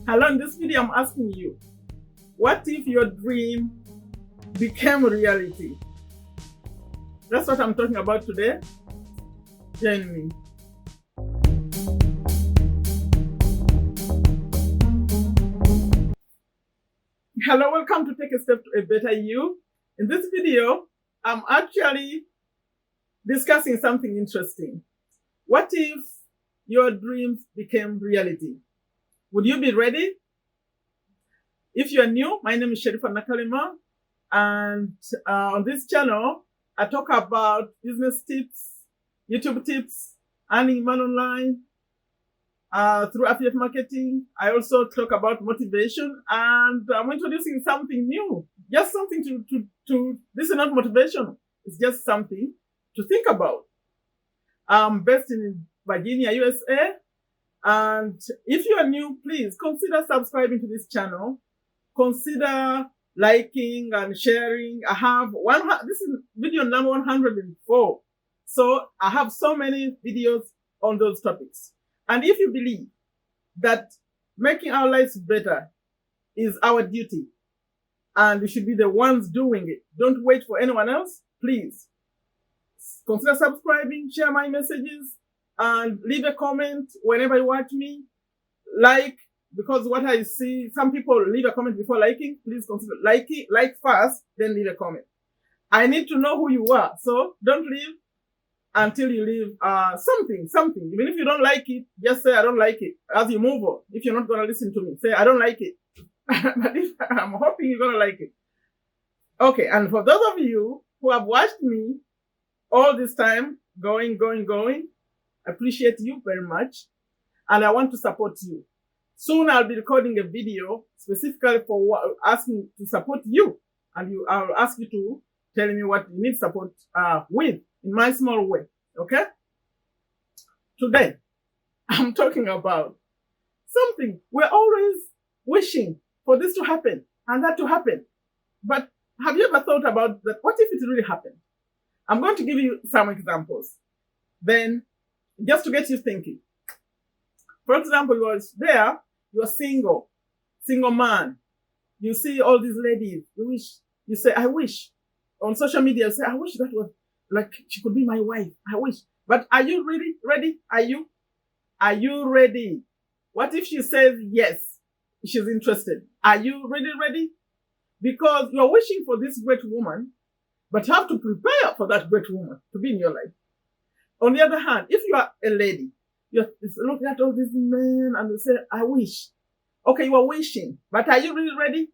Hello, in this video, I'm asking you, what if your dream became reality? That's what I'm talking about today. Join me. Hello, welcome to Take a Step to a Better You. In this video, I'm actually discussing something interesting. What if your dreams became reality? Would you be ready? If you're new, my name is Sherifa Nakalima, and on this channel, I talk about business tips, YouTube tips, earning money online through affiliate marketing. I also talk about motivation, and I'm introducing something new, just something to this is not motivation, it's just something to think about. I'm based in Virginia, USA, and if you are new, please consider subscribing to this channel. Consider liking and sharing. I have this is video number 104. So I have so many videos on those topics. And if you believe that making our lives better is our duty and we should be the ones doing it, don't wait for anyone else, please consider subscribing, share my messages, and leave a comment whenever you watch me. Because what I see, some people leave a comment before liking. Please consider liking, like first, then leave a comment. I need to know who you are, so don't leave until you leave something. Even if you don't like it, just say I don't like it as you move on. If you're not gonna listen to me, say I don't like it. But I'm hoping you're gonna like it. Okay, and for those of you who have watched me all this time, going, I appreciate you very much, and I want to support you. Soon I'll be recording a video specifically for asking to support you, and I'll ask you to tell me what you need support with in my small way. Okay? Today, I'm talking about something we're always wishing for this to happen and that to happen. But have you ever thought about that? What if it really happened? I'm going to give you some examples. Then, just to get you thinking. For example, you're single man. You see all these ladies. You say, I wish. On social media, you say, I wish that was like she could be my wife. I wish. But are you really ready? Are you ready? What if she says yes, she's interested? Are you really ready? Because you're wishing for this great woman, but you have to prepare for that great woman to be in your life. On the other hand, if you are a lady, you're looking at all these men and you say, I wish. Okay, you are wishing, but are you really ready?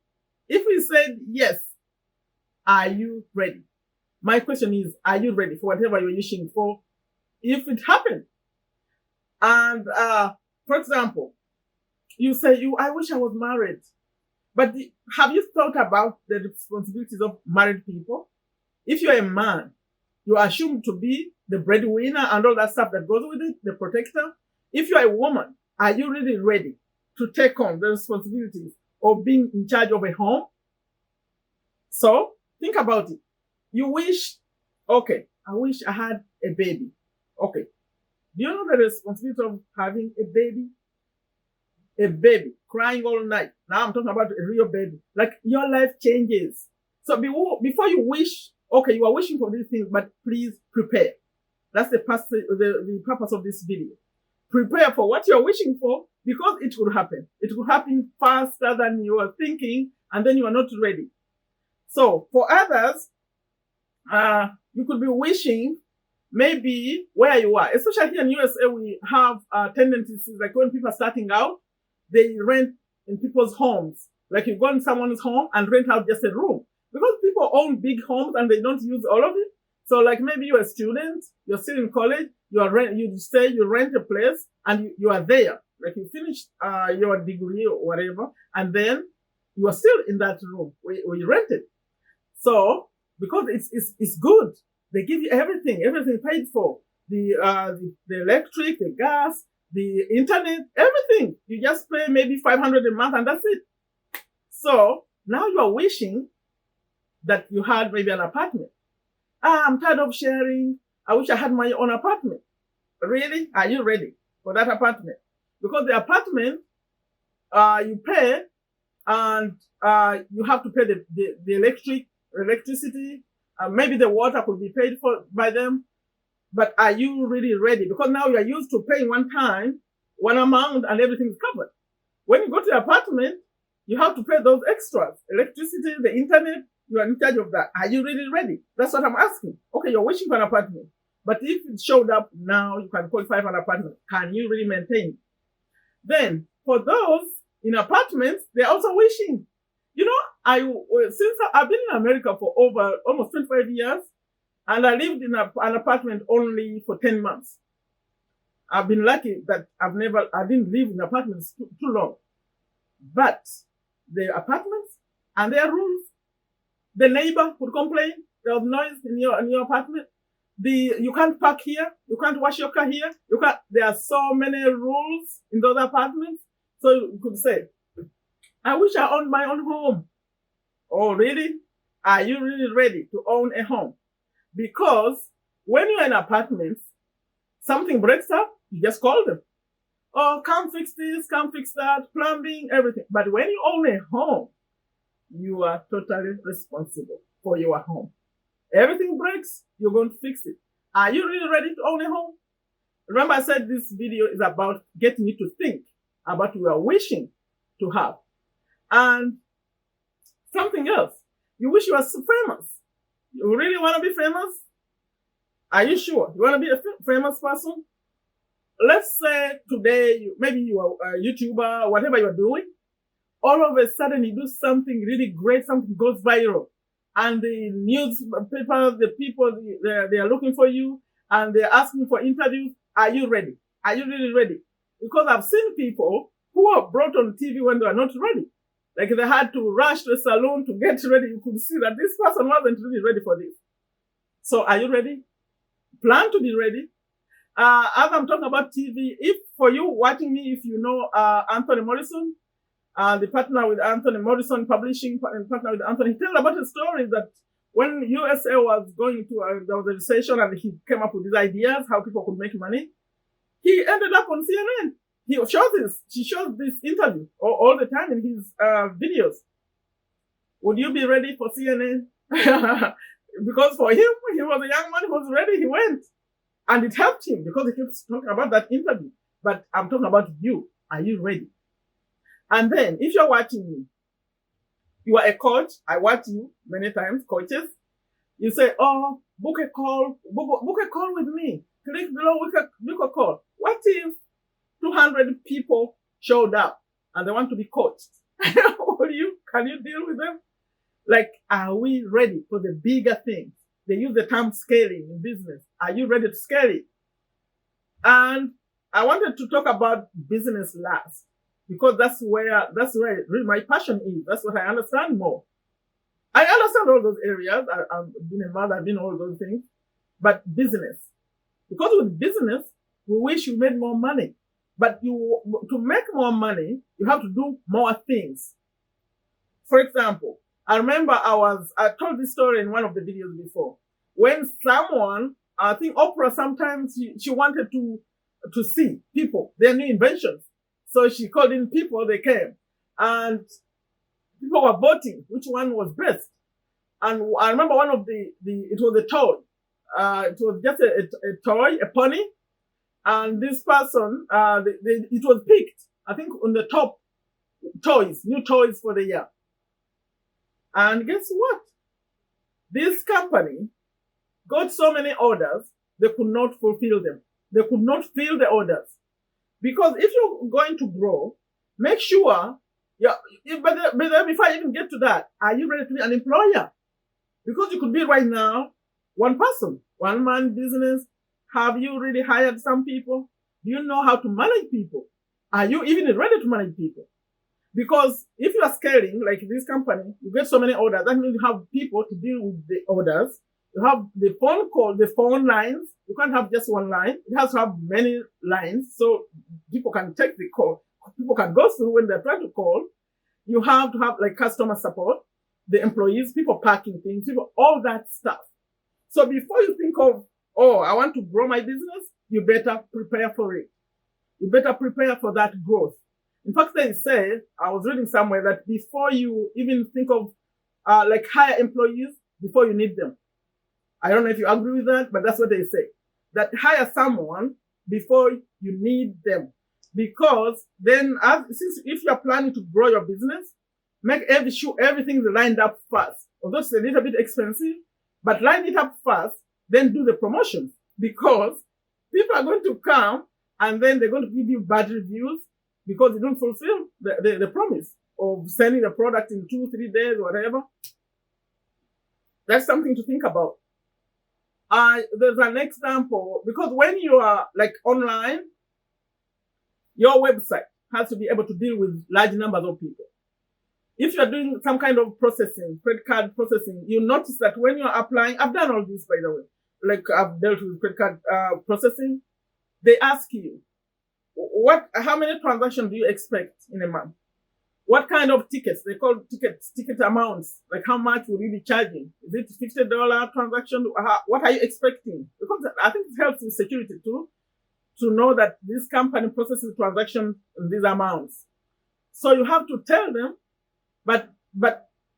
If we said yes, are you ready? My question is, are you ready for whatever you're wishing for if it happened? And for example, you say, I wish I was married. But have you thought about the responsibilities of married people? If you're a man, you are assumed to be the breadwinner and all that stuff that goes with it, the protector. If you're a woman, are you really ready to take on the responsibilities of being in charge of a home? So think about it. You wish, okay, I wish I had a baby. Okay. Do you know the responsibility of having a baby? A baby crying all night. Now I'm talking about a real baby. Like your life changes. So before you wish, okay, you are wishing for these things, but please prepare. That's the purpose of this video. Prepare for what you're wishing for because it will happen. It will happen faster than you are thinking, and then you are not ready. So for others, you could be wishing maybe where you are. Especially here in USA, we have tendencies like when people are starting out, they rent in people's homes. Like you go in someone's home and rent out just a room. Because people own big homes and they don't use all of it. So like maybe you're a student, you're still in college, you rent a place and you are there. Like you finish your degree or whatever, and then you are still in that room where you rented. So because it's good, they give you everything paid for. The electric, the gas, the internet, everything. You just pay maybe $500 a month and that's it. So now you are wishing that you had maybe an apartment. I'm tired of sharing. I wish I had my own apartment. Really? Are you ready for that apartment? Because the apartment you pay, and you have to pay the electricity. Maybe the water could be paid for by them. But are you really ready? Because now you are used to paying one time, one amount, and everything is covered. When you go to the apartment, you have to pay those extras, electricity, the internet. You are in charge of that. Are you really ready? That's what I'm asking. Okay, you're wishing for an apartment, but if it showed up now, you can qualify for an apartment. Can you really maintain? Then for those in apartments, they're also wishing. You know, since I've been in America for over almost 25 years, and I lived in an apartment only for 10 months. I've been lucky that I didn't live in apartments too long. But the apartments and their rules, the neighbor would complain, there was noise in your apartment. You can't park here, you can't wash your car here, there are so many rules in those apartments. So you could say, I wish I owned my own home. Oh, really? Are you really ready to own a home? Because when you're in apartments, something breaks up, you just call them. Oh, come fix this, come fix that, plumbing, everything. But when you own a home, you are totally responsible for your home. Everything breaks, you're going to fix it. Are you really ready to own a home? Remember, I said this video is about getting you to think about what you are wishing to have. And something else, you wish you were famous. You really want to be famous? Are you sure? You want to be a famous person? Let's say today, maybe you are a YouTuber, whatever you're doing. All of a sudden, you do something really great, something goes viral. And the newspaper, the people, they are looking for you and they're asking for interviews. Are you ready? Are you really ready? Because I've seen people who are brought on TV when they are not ready. Like they had to rush to a salon to get ready. You could see that this person wasn't really ready for this. So are you ready? Plan to be ready. As I'm talking about TV, if for you watching me, if you know Anthony Morrison, the partner with Anthony Morrison Publishing, partner with Anthony, he tells about a story that when USA was going to there was a recession and he came up with these ideas, how people could make money, he ended up on CNN. He shows this interview all the time in his videos. Would you be ready for CNN? Because for him, he was a young man who was ready, he went. And it helped him because he keeps talking about that interview. But I'm talking about you. Are you ready? And then, if you're watching me, you are a coach. I watch you many times, coaches. You say, oh, book a call with me. Click below, book a call. What if 200 people showed up and they want to be coached? Can you deal with them? Like, are we ready for the bigger things? They use the term scaling in business. Are you ready to scale it? And I wanted to talk about business last because that's where really my passion is. That's what I understand more. I understand all those areas. I've been a mother, I've been all those things. But business. Because with business, we wish you made more money. But to make more money, you have to do more things. For example, I remember I told this story in one of the videos before. When someone, I think Oprah sometimes, she wanted to see people, their new inventions. So she called in people, they came. And people were voting which one was best. And I remember one of it was a toy. It was just a toy, a pony. And this person, it was picked, I think, on the top toys, new toys for the year. And guess what? This company got so many orders, they could not fulfill them. They could not fill the orders. Because if you're going to grow, make sure, but before I even get to that, are you ready to be an employer? Because you could be right now one person, one man business. Have you really hired some people? Do you know how to manage people? Are you even ready to manage people? Because if you are scaling, like this company, you get so many orders. That means you have people to deal with the orders. You have the phone call, the phone lines. You can't have just one line. It has to have many lines so people can take the call. People can go through when they're trying to call. You have to have like customer support, the employees, people packing things, all that stuff. So before you think of, oh, I want to grow my business, you better prepare for it. You better prepare for that growth. In fact, they say, I was reading somewhere that before you even think of like hire employees, before you need them. I don't know if you agree with that, but that's what they say. That hire someone before you need them. Because then, since if you're planning to grow your business, make sure everything is lined up first. Although it's a little bit expensive, but line it up first, then do the promotions. Because people are going to come and then they're going to give you bad reviews because you don't fulfill the promise of sending the product in 2-3 days, whatever. That's something to think about. There's an example, because when you are like online, your website has to be able to deal with large numbers of people. If you're doing some kind of processing, credit card processing, you notice that when you're applying, I've done all this, by the way, like I've dealt with credit card processing, they ask you, how many transactions do you expect in a month? What kind of tickets? They call ticket amounts. Like how much will you be charging? Is it $50 transaction? What are you expecting? Because I think it helps with security too, to know that this company processes transactions in these amounts. So you have to tell them, but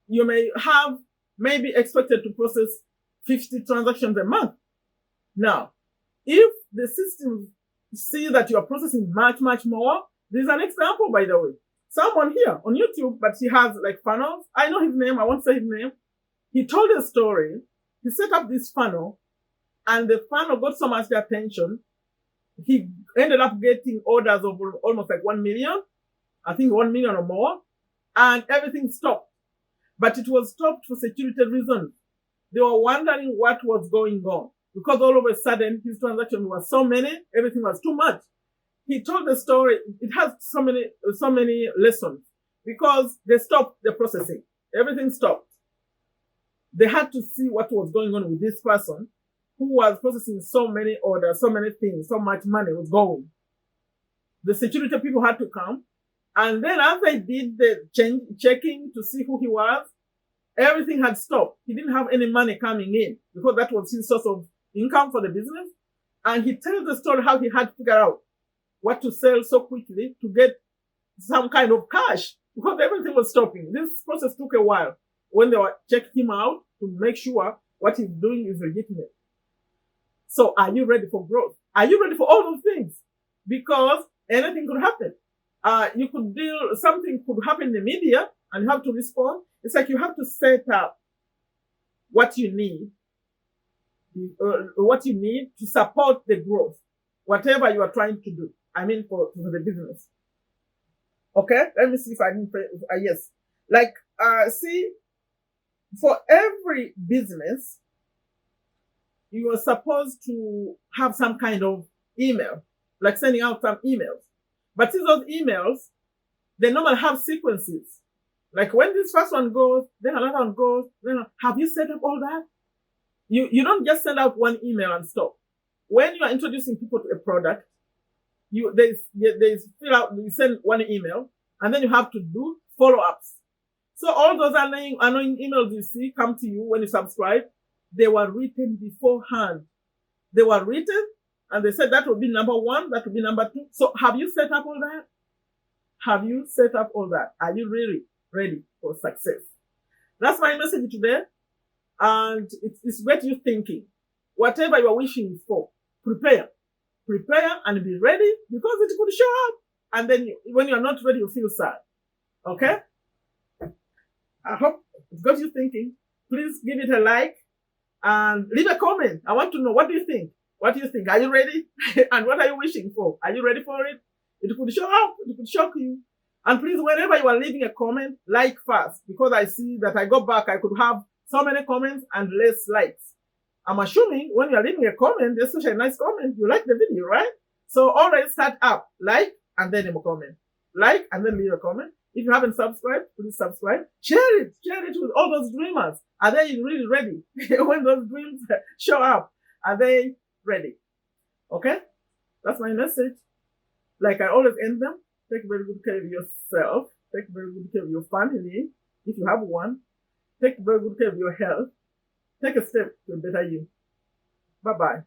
you may have maybe expected to process 50 transactions a month. Now, if the system see that you are processing much, much more, there's an example, by the way. Someone here on YouTube, but he has like funnels. I know his name. I won't say his name. He told a story. He set up this funnel and the funnel got so much attention. He ended up getting orders of almost like 1 million. I think 1 million or more. And everything stopped. But it was stopped for security reasons. They were wondering what was going on because all of a sudden his transactions were so many, everything was too much. He told the story. It has so many lessons because they stopped the processing. Everything stopped. They had to see what was going on with this person who was processing so many orders, so many things, so much money was going. The security people had to come. And then as they did the checking to see who he was, everything had stopped. He didn't have any money coming in because that was his source of income for the business. And he tells the story how he had to figure out what to sell so quickly to get some kind of cash because everything was stopping. This process took a while when they were checking him out to make sure what he's doing is legitimate. So are you ready for growth? Are you ready for all those things? Because anything could happen. Something could happen in the media and you have to respond. It's like you have to set up what you need to support the growth, whatever you are trying to do. I mean, for the business. Okay, let me see if I didn't. Yes, like see, for every business, you are supposed to have some kind of email, like sending out some emails. But since those emails, they normally have sequences. Like when this first one goes, then another one goes. Then have you set up all that? You don't just send out one email and stop. When you are introducing people to a product, you send one email and then you have to do follow-ups. So all those annoying emails you see come to you when you subscribe, they were written beforehand. They were written and they said that will be number 1, that will be number 2. So have you set up all that? Have you set up all that? Are you really ready for success? That's my message today. And it's worth you thinking. Whatever you are wishing for, prepare and be ready because it could show up. And then when you are not ready, you feel sad. Okay? I hope it got you thinking. Please give it a like and leave a comment. I want to know, what do you think? What do you think? Are you ready? And what are you wishing for? Are you ready for it? It could show up. It could shock you. And please, whenever you are leaving a comment, like first, because I see that I go back, I could have so many comments and less likes. I'm assuming when you're leaving a comment, especially a nice comment, you like the video, right? So always start up, like, and then leave a comment. Like, and then leave a comment. If you haven't subscribed, please subscribe. Share it with all those dreamers. Are they really ready? When those dreams show up, are they ready? Okay? That's my message. Like I always end them, take very good care of yourself. Take very good care of your family, if you have one. Take very good care of your health. Take a step to a better you. Bye-bye.